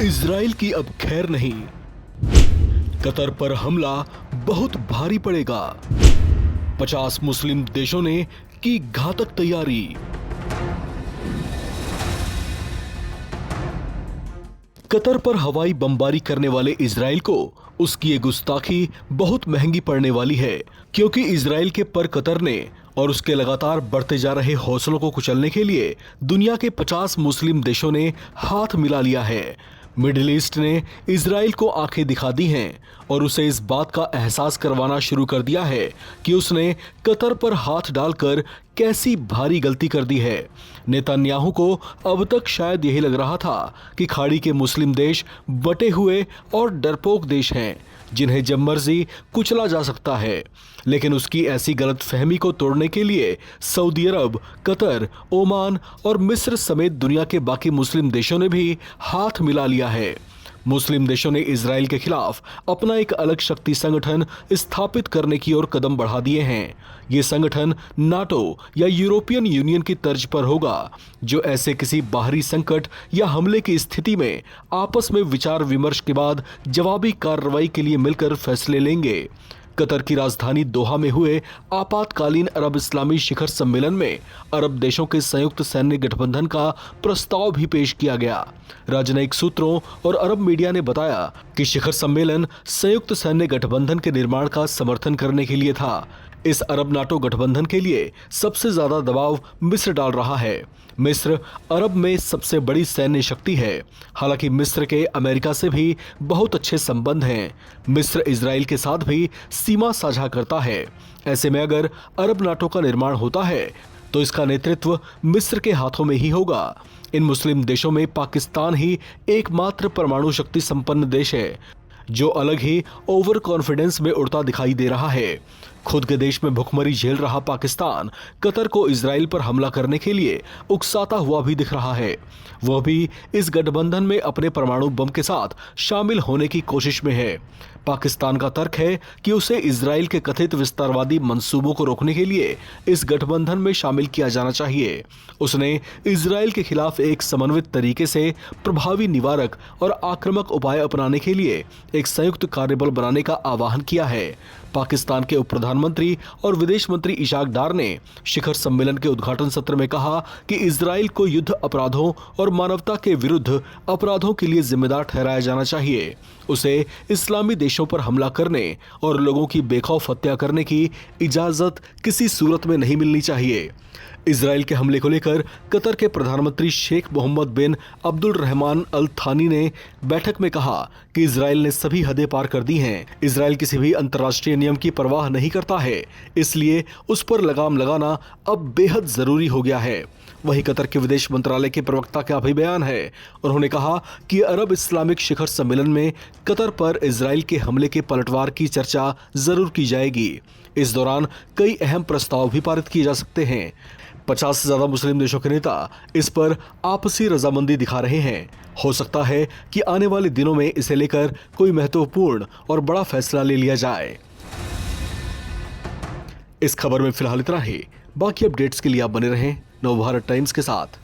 Israel की अब खैर नहीं, कतर पर हमला बहुत भारी पड़ेगा। 50 मुस्लिम देशों ने की घातक तैयारी। कतर पर हवाई बमबारी करने वाले इजराइल को उसकी ये गुस्ताखी बहुत महंगी पड़ने वाली है, क्योंकि इजराइल के पर कतर ने और उसके लगातार बढ़ते जा रहे हौसलों को कुचलने के लिए दुनिया के 50 मुस्लिम देशों ने हाथ मिला लिया है। मिडिल ईस्ट ने इजराइल को आंखें दिखा दी हैं और उसे इस बात का एहसास करवाना शुरू कर दिया है कि उसने कतर पर हाथ डालकर कैसी भारी गलती कर दी है। नेतन्याहू को अब तक शायद यही लग रहा था कि खाड़ी के मुस्लिम देश बटे हुए और डरपोक देश हैं जिन्हें जब मर्जी कुचला जा सकता है, लेकिन उसकी ऐसी गलतफहमी को तोड़ने के लिए सऊदी अरब, कतर, ओमान और मिस्र समेत दुनिया के बाकी मुस्लिम देशों ने भी हाथ मिला लिया है। मुस्लिम देशों ने इजराइल के खिलाफ अपना एक अलग शक्ति संगठन स्थापित करने की ओर कदम बढ़ा दिए हैं। ये संगठन नाटो या यूरोपियन यूनियन की तर्ज पर होगा, जो ऐसे किसी बाहरी संकट या हमले की स्थिति में आपस में विचार विमर्श के बाद जवाबी कार्रवाई के लिए मिलकर फैसले लेंगे। कतर की राजधानी दोहा में हुए आपातकालीन अरब इस्लामी शिखर सम्मेलन में अरब देशों के संयुक्त सैन्य गठबंधन का प्रस्ताव भी पेश किया गया। राजनयिक सूत्रों और अरब मीडिया ने बताया कि शिखर सम्मेलन संयुक्त सैन्य गठबंधन के निर्माण का समर्थन करने के लिए था। इस अरब नाटो गठबंधन के लिए सबसे ज्यादा दबाव मिस्र डाल रहा है। मिस्र अरब में सबसे बड़ी सैन्य शक्ति है। हालांकि मिस्र के अमेरिका से भी बहुत अच्छे संबंध हैं। मिस्र इजराइल के साथ भी सीमा साझा करता है। ऐसे में अगर अरब नाटो का निर्माण होता है तो इसका नेतृत्व मिस्र के हाथों में ही होगा। इन मुस्लिम देशों में पाकिस्तान ही एकमात्र परमाणु शक्ति संपन्न देश है, जो अलग ही ओवर कॉन्फिडेंस में उड़ता दिखाई दे रहा है। खुद के देश में भुखमरी झेल रहा पाकिस्तान कतर को इजराइल पर हमला करने के लिए उकसाता हुआ भी दिख रहा है। वह भी इस गठबंधन में अपने परमाणु बम के साथ शामिल होने की कोशिश में है। पाकिस्तान का तर्क है कि उसे इजराइल के कथित विस्तारवादी मंसूबों को रोकने के लिए इस गठबंधन में शामिल किया जाना चाहिए। उसने इजराइल के खिलाफ एक समन्वित तरीके से प्रभावी निवारक और आक्रामक उपाय अपनाने के लिए एक संयुक्त कार्यबल बनाने का आह्वान किया है। पाकिस्तान के उप प्रधानमंत्री और विदेश मंत्री इशाक डार ने शिखर सम्मेलन के उद्घाटन सत्र में कहा कि इजराइल को युद्ध अपराधों और मानवता के विरुद्ध अपराधों के लिए जिम्मेदार ठहराया जाना चाहिए। उसे इस्लामी देशों पर हमला करने और लोगों की बेखौफ हत्या करने की इजाजत किसी सूरत में नहीं मिलनी चाहिए। इजराइल के हमले को लेकर कतर के प्रधानमंत्री शेख मोहम्मद बिन अब्दुल रहमान अल थानी ने बैठक में कहा कि इजराइल ने सभी हदें पार कर दी हैं। इजराइल किसी भी अंतर्राष्ट्रीय नियम की परवाह नहीं करता है, इसलिए उस पर लगाम लगाना अब बेहद जरूरी हो गया है। वहीं कतर के विदेश मंत्रालय के प्रवक्ता का भी बयान है। उन्होंने कहा कि अरब इस्लामिक शिखर सम्मेलन में कतर पर इजराइल के हमले के पलटवार की चर्चा जरूर की जाएगी। इस दौरान कई अहम प्रस्ताव भी पारित किए जा सकते हैं। 50 से ज्यादा मुस्लिम देशों के नेता इस पर आपसी रजामंदी दिखा रहे हैं। हो सकता है कि आने वाले दिनों में इसे लेकर कोई महत्वपूर्ण और बड़ा फैसला ले लिया जाए। इस खबर में फिलहाल इतना ही। बाकी अपडेट्स के लिए आप बने रहें नवभारत टाइम्स के साथ।